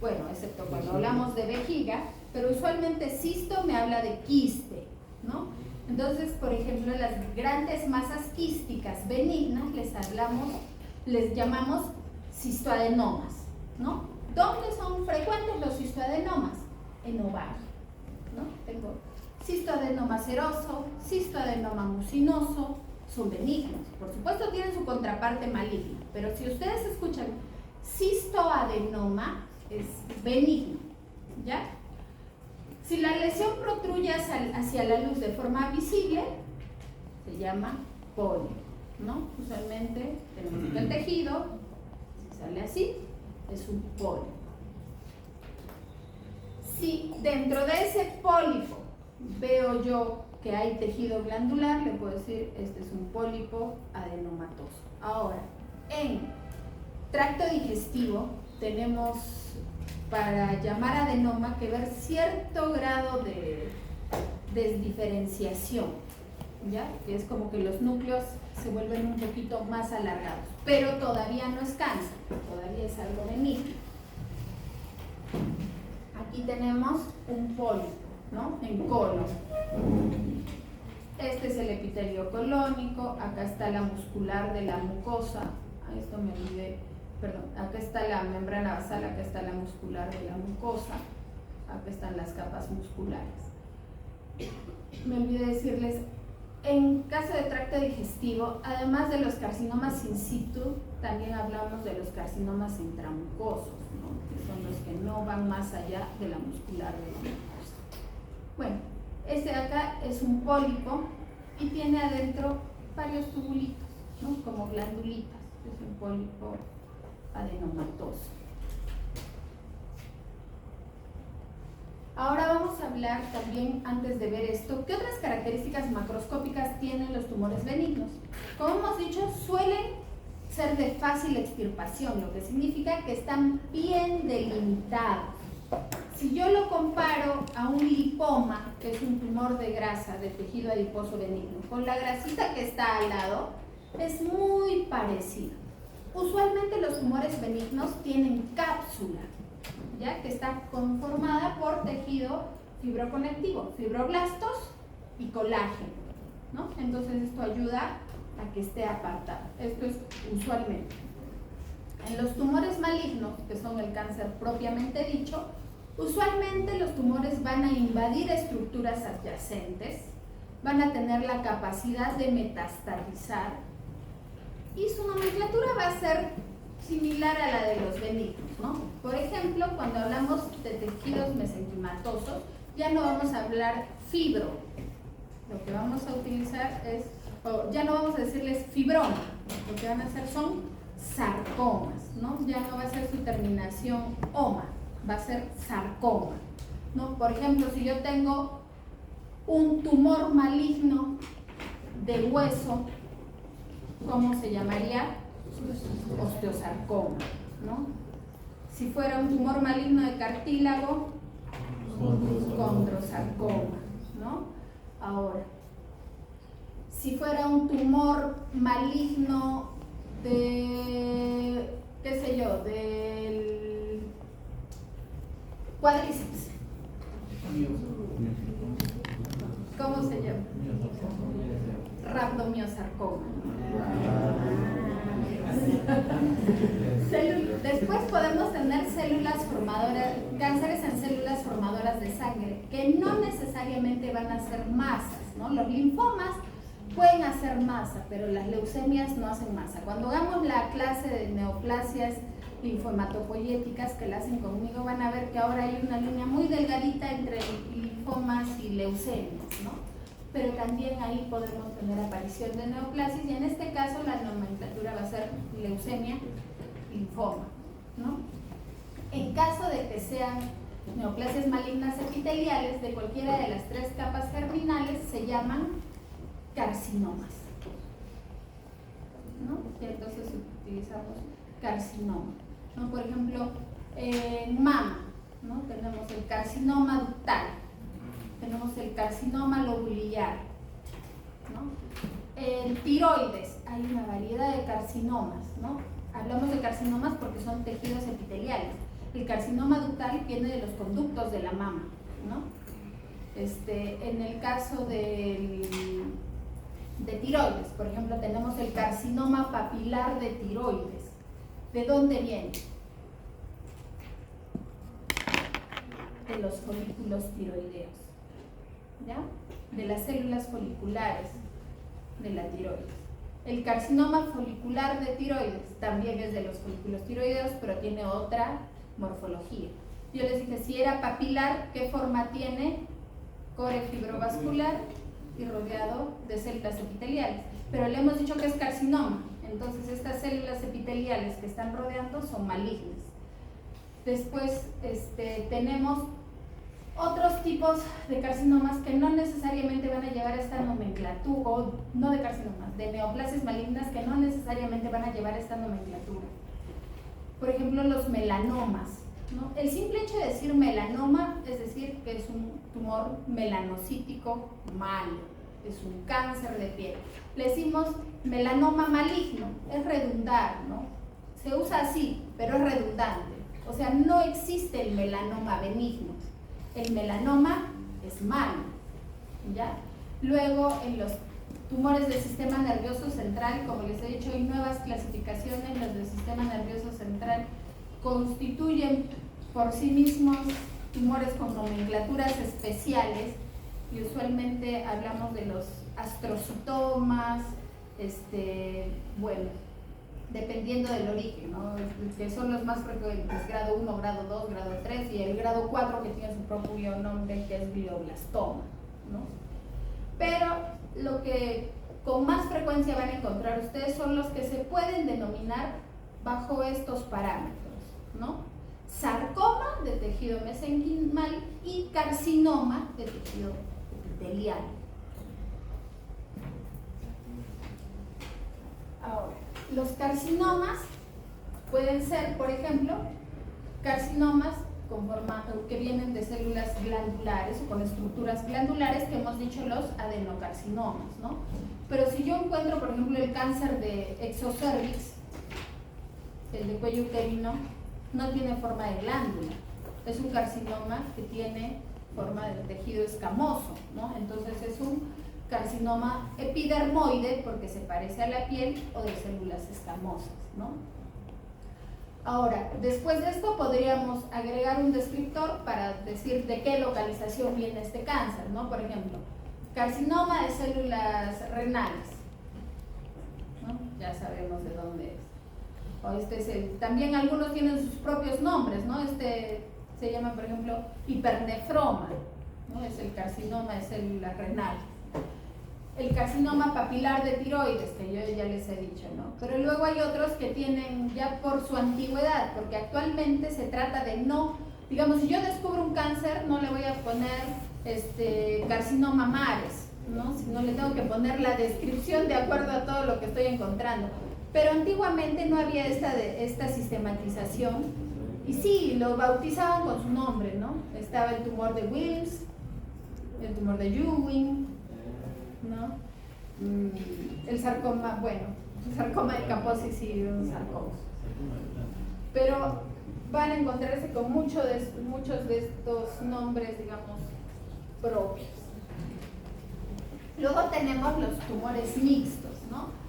bueno, excepto cuando hablamos de vejiga, pero usualmente cisto me habla de quiste, ¿no? Entonces, por ejemplo, las grandes masas quísticas benignas les llamamos cistoadenomas, ¿no? ¿Dónde son frecuentes los cistoadenomas? En ovario, ¿no? Tengo cistoadenoma seroso, cistoadenoma mucinoso, son benignos. Por supuesto tienen su contraparte maligna, pero si ustedes escuchan cistoadenoma, es benigno, ¿ya? Si la lesión protruye hacia la luz de forma visible, se llama pólipo, ¿no? Usualmente tenemos el tejido, si sale así, es un pólipo. Si dentro de ese pólipo veo yo que hay tejido glandular, le puedo decir, este es un pólipo adenomatoso. Ahora, en tracto digestivo tenemos, para llamar adenoma, que ver cierto grado de desdiferenciación, ¿ya? Que es como que los núcleos se vuelven un poquito más alargados, pero todavía no es cáncer, todavía es algo benigno. Aquí tenemos un pólipo, ¿no? En colon. Este es el epitelio colónico, acá está la muscular de la mucosa, a esto me olvidé, perdón, acá está la membrana basal, acá está la muscular de la mucosa, acá están las capas musculares. Me olvidé decirles, en caso de tracto digestivo, además de los carcinomas in situ, también hablamos de los carcinomas intramucosos, ¿no? Que son los que no van más allá de la muscular de la mucosa. Bueno, este de acá es un pólipo y tiene adentro varios tubulitos, ¿no? Como glandulitas. Es un pólipo adenomatoso. Ahora vamos a hablar también, antes de ver esto, ¿qué otras características macroscópicas tienen los tumores benignos? Como hemos dicho, suelen ser de fácil extirpación, lo que significa que están bien delimitados. Si yo lo comparo a un lipoma, linfoma, que es un tumor de grasa de tejido adiposo benigno, con la grasita que está al lado, es muy parecido. Usualmente los tumores benignos tienen cápsula, ¿ya? Que está conformada por tejido fibroconectivo, fibroblastos y colágeno, ¿no? Entonces esto ayuda a que esté apartado. Esto es usualmente. En los tumores malignos, que son el cáncer propiamente dicho, usualmente los tumores van a invadir estructuras adyacentes, van a tener la capacidad de metastatizar y su nomenclatura va a ser similar a la de los benignos, ¿no? Por ejemplo, cuando hablamos de tejidos mesenquimatosos, ya no vamos a hablar fibro, lo que vamos a utilizar es, ya no vamos a decirles fibroma, lo que van a hacer son sarcomas, ¿no? Ya no va a ser su terminación oma, va a ser sarcoma, ¿no? Por ejemplo, si yo tengo un tumor maligno de hueso, ¿cómo se llamaría? Osteosarcoma, ¿no? Si fuera un tumor maligno de cartílago, condrosarcoma, ¿no? Ahora, si fuera un tumor maligno de, qué sé yo, del cuádriceps, ¿cómo se llama? Rhabdomiosarcoma. Después podemos tener células formadoras, cánceres en células formadoras de sangre, que no necesariamente van a ser masas, ¿no? Los linfomas pueden hacer masa, pero las leucemias no hacen masa. Cuando hagamos la clase de neoplasias linfomatopoyéticas que la hacen conmigo, van a ver que ahora hay una línea muy delgadita entre linfomas y leucemias, ¿no? Pero también ahí podemos tener aparición de neoplasias y en este caso la nomenclatura va a ser leucemia, linfoma, ¿no? En caso de que sean neoplasias malignas epiteliales de cualquiera de las 3 capas germinales, se llaman carcinomas, ¿no? Y entonces utilizamos carcinoma, ¿no? Por ejemplo, en mama, ¿no? Tenemos el carcinoma ductal, tenemos el carcinoma lobulillar, ¿no? En tiroides hay una variedad de carcinomas, ¿no? Hablamos de carcinomas porque son tejidos epiteliales. El carcinoma ductal viene de los conductos de la mama, ¿no? En el caso de tiroides, por ejemplo, tenemos el carcinoma papilar de tiroides. ¿De dónde viene? De los folículos tiroideos, ¿ya? De las células foliculares de la tiroides. El carcinoma folicular de tiroides también es de los folículos tiroideos, pero tiene otra morfología. Yo les dije, si era papilar, ¿qué forma tiene? Core fibrovascular y rodeado de células epiteliales. Pero le hemos dicho que es carcinoma, entonces estas células epiteliales que están rodeando son malignas. Después tenemos otros tipos de carcinomas que no necesariamente van a llevar esta nomenclatura, o no de carcinomas, de neoplasias malignas que no necesariamente van a llevar esta nomenclatura. Por ejemplo, los melanomas, ¿no? El simple hecho de decir melanoma es decir que es un tumor melanocítico malo, es un cáncer de piel. Le decimos melanoma maligno, es redundar, ¿no? Se usa así, pero es redundante. O sea, no existe el melanoma benigno. El melanoma es malo, ¿ya? Luego, en los tumores del sistema nervioso central, como les he dicho, hay nuevas clasificaciones. Los del sistema nervioso central constituyen por sí mismos tumores con nomenclaturas especiales y usualmente hablamos de los astrocitomas, bueno, dependiendo del origen, ¿no? Que son los más frecuentes, grado 1, grado 2, grado 3 y el grado 4 que tiene su propio nombre, que es glioblastoma, ¿no? Pero lo que con más frecuencia van a encontrar ustedes son los que se pueden denominar bajo estos parámetros, ¿no? Sarcoma de tejido mesenquimal y carcinoma de tejido epitelial. Ahora, los carcinomas pueden ser, por ejemplo, carcinomas que vienen de células glandulares o con estructuras glandulares, que hemos dicho los adenocarcinomas, ¿no? Pero si yo encuentro, por ejemplo, el cáncer de exocervix, el de cuello uterino, no tiene forma de glándula, es un carcinoma que tiene forma de tejido escamoso, ¿no? Entonces es un carcinoma epidermoide porque se parece a la piel o de células escamosas, ¿no? Ahora, después de esto podríamos agregar un descriptor para decir de qué localización viene este cáncer, ¿no? Por ejemplo, carcinoma de células renales, ¿no? Ya sabemos de dónde es. O también algunos tienen sus propios nombres, ¿no? Se llama, por ejemplo, hipernefroma, ¿no? Es el carcinoma de célula renal. El carcinoma papilar de tiroides, que yo ya les he dicho, ¿no? Pero luego hay otros que tienen ya por su antigüedad, porque actualmente se trata de no, digamos, si yo descubro un cáncer, no le voy a poner carcinoma mares, ¿no? Sino le tengo que poner la descripción de acuerdo a todo lo que estoy encontrando. Pero antiguamente no había esta sistematización, y sí, lo bautizaban con su nombre, ¿no? Estaba el tumor de Wilms, el tumor de Ewing, ¿no? El sarcoma, bueno, el sarcoma de Kaposi sí, un sarcoma. Pero van a encontrarse con muchos de estos nombres, digamos, propios. Luego tenemos los tumores mixtos, ¿no?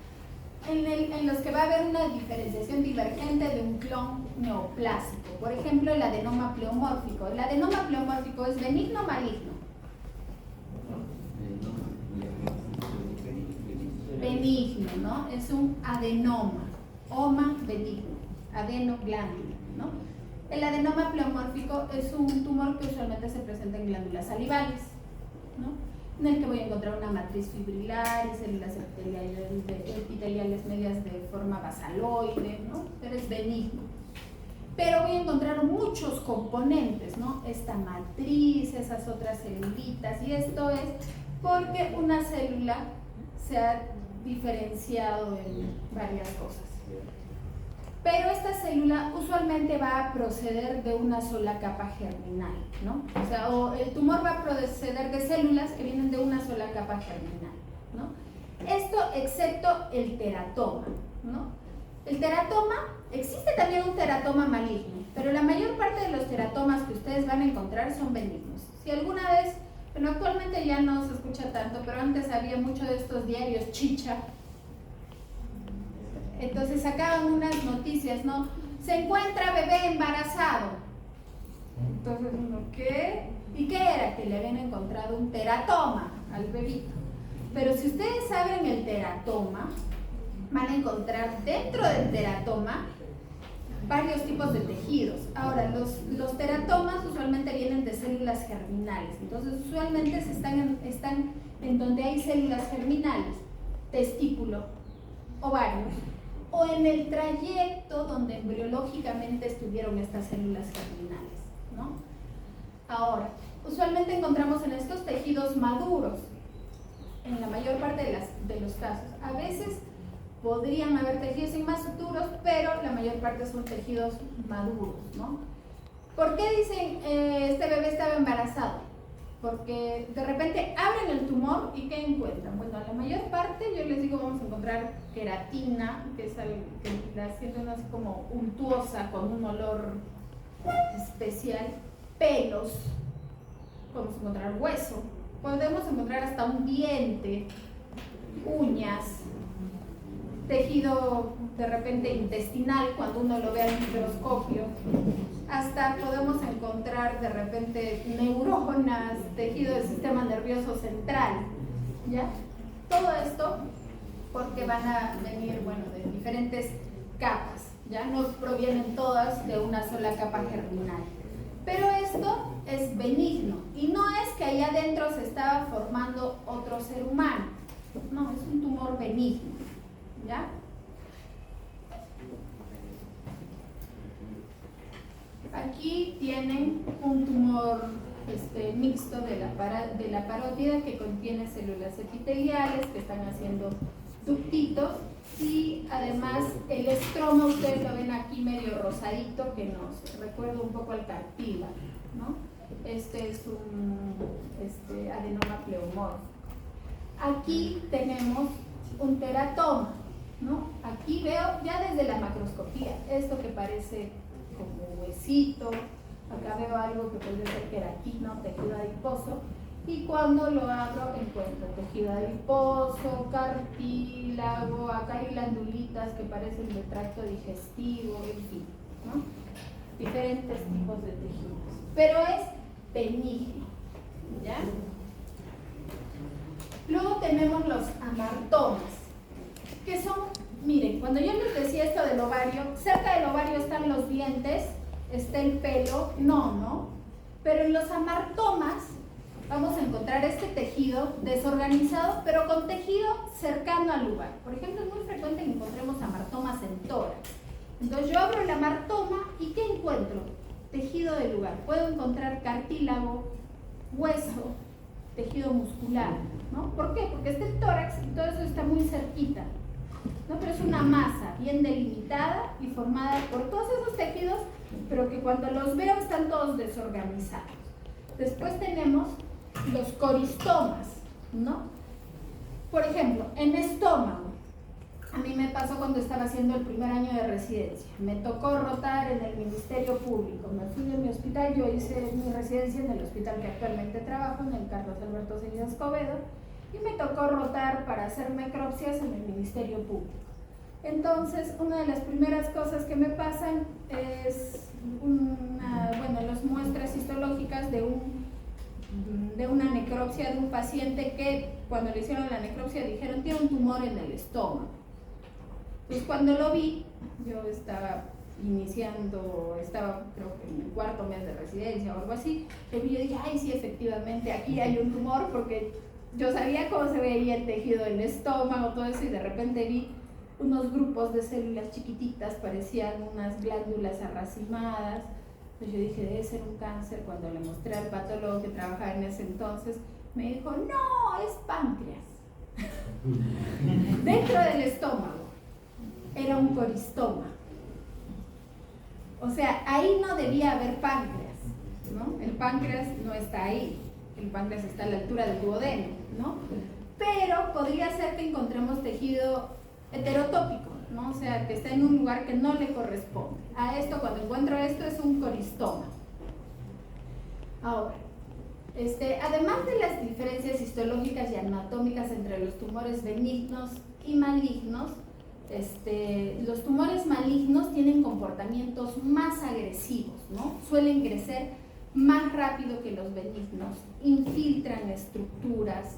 En los que va a haber una diferenciación divergente de un clon neoplásico. Por ejemplo, el adenoma pleomórfico. El adenoma pleomórfico es benigno o maligno. Benigno, ¿no? Es un adenoma, oma benigno, adenoglándula, ¿no? El adenoma pleomórfico es un tumor que usualmente se presenta en glándulas salivales, ¿no? En el que voy a encontrar una matriz fibrilar y células epiteliales medias de forma basaloide, ¿no? Pero es benigno. Pero voy a encontrar muchos componentes, ¿no? Esta matriz, esas otras celulitas, y esto es porque una célula se ha diferenciado en varias cosas. Pero esta célula usualmente va a proceder de una sola capa germinal, ¿no? O sea, el tumor va a proceder de células que vienen de una sola capa germinal, ¿no? Esto excepto el teratoma, ¿no? El teratoma, existe también un teratoma maligno, pero la mayor parte de los teratomas que ustedes van a encontrar son benignos. Si alguna vez, bueno, actualmente ya no se escucha tanto, pero antes había muchos de estos diarios chicha. Entonces sacaban unas noticias, ¿no? Se encuentra bebé embarazado. Entonces uno, ¿qué? ¿Y qué era? Que le habían encontrado un teratoma al bebito. Pero si ustedes abren el teratoma, van a encontrar dentro del teratoma varios tipos de tejidos. Ahora, los teratomas usualmente vienen de células germinales. Entonces usualmente están en donde hay células germinales, testículo, ovarios, o en el trayecto donde embriológicamente estuvieron estas células germinales, ¿no? Ahora, usualmente encontramos en estos tejidos maduros, en la mayor parte de los casos. A veces podrían haber tejidos inmaduros, pero la mayor parte son tejidos maduros, ¿no? ¿Por qué dicen este bebé estaba embarazado? Porque de repente abren el tumor y ¿qué encuentran? Bueno, la mayor parte, yo les digo, vamos a encontrar queratina, que es algo que la sienten así como untuosa, con un olor especial, pelos, podemos encontrar hueso, podemos encontrar hasta un diente, uñas, tejido de repente intestinal cuando uno lo ve al microscopio, hasta podemos encontrar de repente neuronas, tejido del sistema nervioso central, ¿ya? Todo esto porque van a venir, bueno, de diferentes capas, ya no provienen todas de una sola capa germinal. Pero esto es benigno y no es que allá adentro se estaba formando otro ser humano, no, es un tumor benigno, ¿ya? Aquí tienen un tumor mixto de la parótida que contiene células epiteliales que están haciendo ductitos, y además el estroma, ustedes lo ven aquí medio rosadito, que nos recuerda un poco al cartílago, ¿no? Este es un adenoma pleomórfico. Aquí tenemos un teratoma, ¿no? Aquí veo ya desde la macroscopía esto que parece como huesito. Acá veo algo que puede ser queratina, tejido adiposo, y cuando lo abro encuentro tejido adiposo, cartílago, acá hay glandulitas que parecen de tracto digestivo, en fin, ¿no? Diferentes tipos de tejidos, pero es benigno, ¿ya? Luego tenemos los amartomas, que son, miren, cuando yo les decía esto del ovario, cerca del ovario están los dientes, está el pelo, no, pero en los amartomas vamos a encontrar este tejido desorganizado, pero con tejido cercano al lugar. Por ejemplo, es muy frecuente que encontremos amartomas en tórax. Entonces yo abro el amartoma y ¿qué encuentro? Tejido del lugar. Puedo encontrar cartílago, hueso, tejido muscular, ¿no? ¿Por qué? Porque está el tórax y todo eso está muy cerquita, ¿no? Pero es una masa bien delimitada y formada por todos esos tejidos, pero que cuando los veo están todos desorganizados. Después tenemos los coristomas, ¿no? Por ejemplo, en estómago, a mí me pasó cuando estaba haciendo el primer año de residencia. Me tocó rotar en el Ministerio Público. Me fui de mi hospital, yo hice mi residencia en el hospital que actualmente trabajo, en el Carlos Alberto Seguida Escobedo, y me tocó rotar para hacer necropsias en el Ministerio Público. Entonces, una de las primeras cosas que me pasan es las muestras histológicas de una necropsia de un paciente que cuando le hicieron la necropsia dijeron tiene un tumor en el estómago. Entonces cuando lo vi, yo estaba creo que en el 4º mes de residencia o algo así, yo dije, ay sí, efectivamente aquí hay un tumor, porque yo sabía cómo se veía el tejido del estómago, todo eso, y de repente vi unos grupos de células chiquititas, parecían unas glándulas arracimadas. Entonces yo dije, debe ser un cáncer. Cuando le mostré al patólogo que trabajaba en ese entonces, me dijo, no, es páncreas. Dentro del estómago era un coristoma. O sea, ahí no debía haber páncreas, ¿no? El páncreas no está ahí, el páncreas está a la altura del duodeno, ¿no? Pero podría ser que encontremos tejido heterotópico, ¿no? O sea, que está en un lugar que no le corresponde. A esto, cuando encuentro esto, es un coristoma. Ahora, además de las diferencias histológicas y anatómicas entre los tumores benignos y malignos, los tumores malignos tienen comportamientos más agresivos, ¿no? Suelen crecer más rápido que los benignos, infiltran estructuras,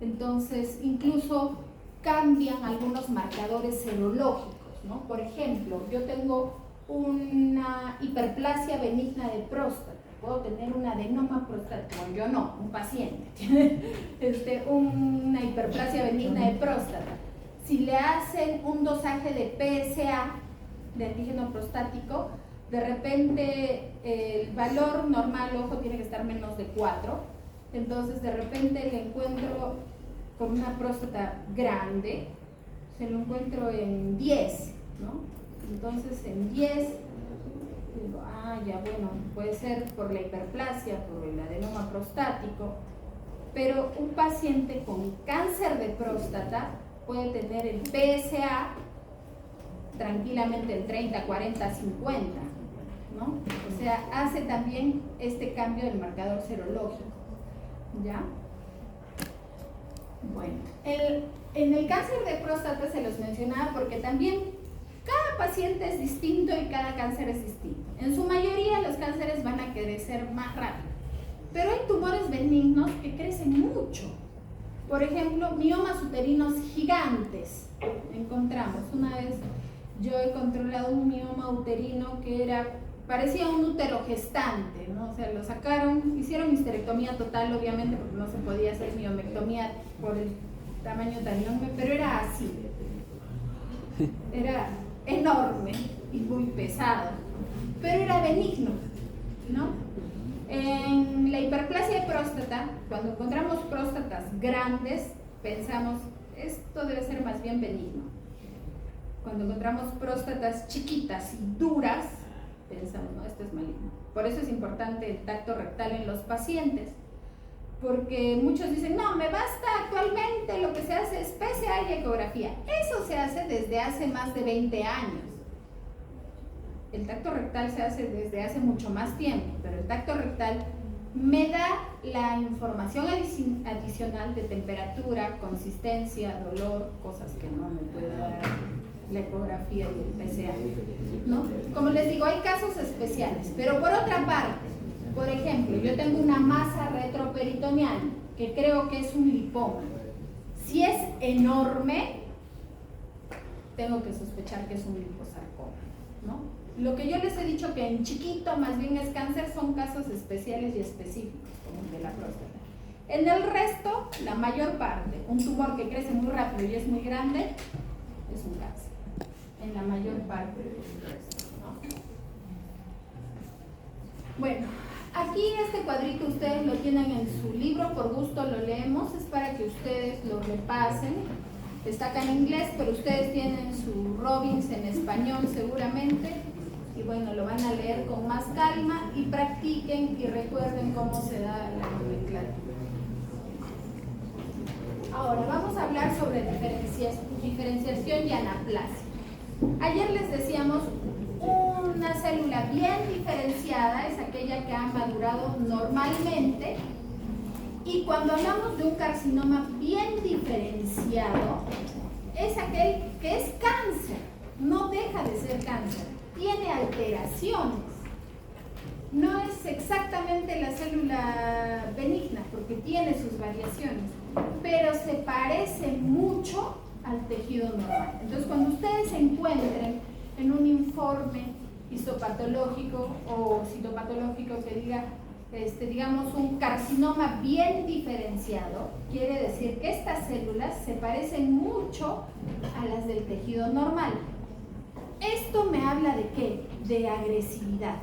entonces incluso cambian algunos marcadores serológicos, ¿no? Por ejemplo, yo tengo una hiperplasia benigna de próstata, puedo tener un adenoma prostático, yo no, un paciente tiene una hiperplasia benigna de próstata. Si le hacen un dosaje de PSA, de antígeno prostático, de repente el valor normal, ojo, tiene que estar menos de 4, entonces de repente le encuentro con una próstata grande, se lo encuentro en 10, ¿no? Entonces en 10, digo, ya bueno, puede ser por la hiperplasia, por el adenoma prostático, pero un paciente con cáncer de próstata puede tener el PSA tranquilamente en 30, 40, 50, ¿no? O sea, hace también este cambio del marcador serológico, ¿ya? Bueno, en el cáncer de próstata se los mencionaba porque también cada paciente es distinto y cada cáncer es distinto. En su mayoría los cánceres van a crecer más rápido, pero hay tumores benignos que crecen mucho. Por ejemplo, miomas uterinos gigantes. Encontramos, una vez yo he controlado un mioma uterino que parecía un útero gestante, ¿no? O sea, lo sacaron, hicieron histerectomía total, obviamente, porque no se podía hacer miomectomía por el tamaño tan enorme, pero era así. Era enorme y muy pesado, pero era benigno, ¿no? En la hiperplasia de próstata, cuando encontramos próstatas grandes, pensamos esto debe ser más bien benigno. Cuando encontramos próstatas chiquitas y duras, pensamos, no, esto es maligno. Por eso es importante el tacto rectal en los pacientes, porque muchos dicen, no, me basta actualmente, lo que se hace es PSA y ecografía. Eso se hace desde hace más de 20 años. El tacto rectal se hace desde hace mucho más tiempo, pero el tacto rectal me da la información adicional de temperatura, consistencia, dolor, cosas que no me puede dar la ecografía y el PSA, ¿no? Como les digo, hay casos especiales, pero por otra parte, por ejemplo, yo tengo una masa retroperitoneal que creo que es un lipoma. Si es enorme, tengo que sospechar que es un liposarcoma, ¿no? Lo que yo les he dicho que en chiquito más bien es cáncer son casos especiales y específicos, como el de la próstata. En el resto, la mayor parte, un tumor que crece muy rápido y es muy grande, es un cáncer. En la mayor parte del resto, ¿no? Bueno, aquí este cuadrito ustedes lo tienen en su libro, por gusto lo leemos, es para que ustedes lo repasen. Está acá en inglés, pero ustedes tienen su Robbins en español seguramente. Y bueno, lo van a leer con más calma y practiquen y recuerden cómo se da la nomenclatura. Ahora vamos a hablar sobre diferenciación y anaplasia. Ayer les decíamos, una célula bien diferenciada es aquella que ha madurado normalmente, y cuando hablamos de un carcinoma bien diferenciado, es aquel que es cáncer, no deja de ser cáncer. Tiene alteraciones, no es exactamente la célula benigna porque tiene sus variaciones, pero se parece mucho al tejido normal. Entonces, cuando ustedes se encuentren en un informe histopatológico o citopatológico que diga, digamos, un carcinoma bien diferenciado, quiere decir que estas células se parecen mucho a las del tejido normal. Esto me habla de ¿qué? De agresividad.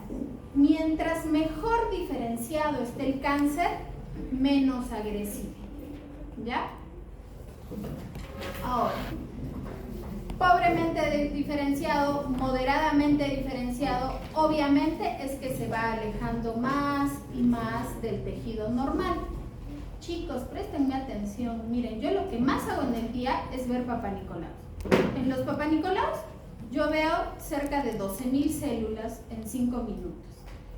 Mientras mejor diferenciado esté el cáncer, menos agresivo. ¿Ya? Ahora, pobremente diferenciado, moderadamente diferenciado, obviamente es que se va alejando más y más del tejido normal. Chicos, préstenme atención. Miren, yo lo que más hago en el día es ver papanicolaos. En los papanicolaos yo veo cerca de 12.000 células en 5 minutos.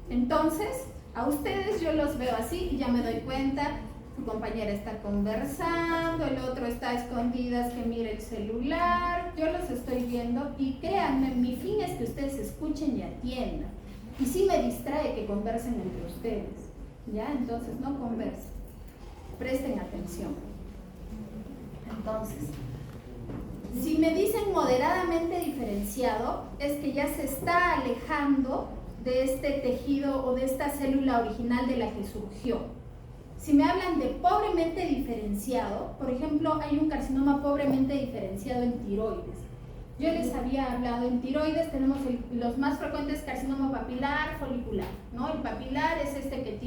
Entonces, a ustedes yo los veo así y ya me doy cuenta, su compañera está conversando, el otro está a escondidas que mira el celular, yo los estoy viendo y créanme, mi fin es que ustedes escuchen y atiendan. Y sí me distrae que conversen entre ustedes, ¿ya? Entonces no conversen, presten atención. Entonces, si me dicen moderadamente diferenciado, es que ya se está alejando de este tejido o de esta célula original de la que surgió. Si me hablan de pobremente diferenciado, por ejemplo, hay un carcinoma pobremente diferenciado en tiroides. Yo les había hablado, en tiroides tenemos los más frecuentes carcinoma papilar, folicular, ¿no? El papilar es este que tiene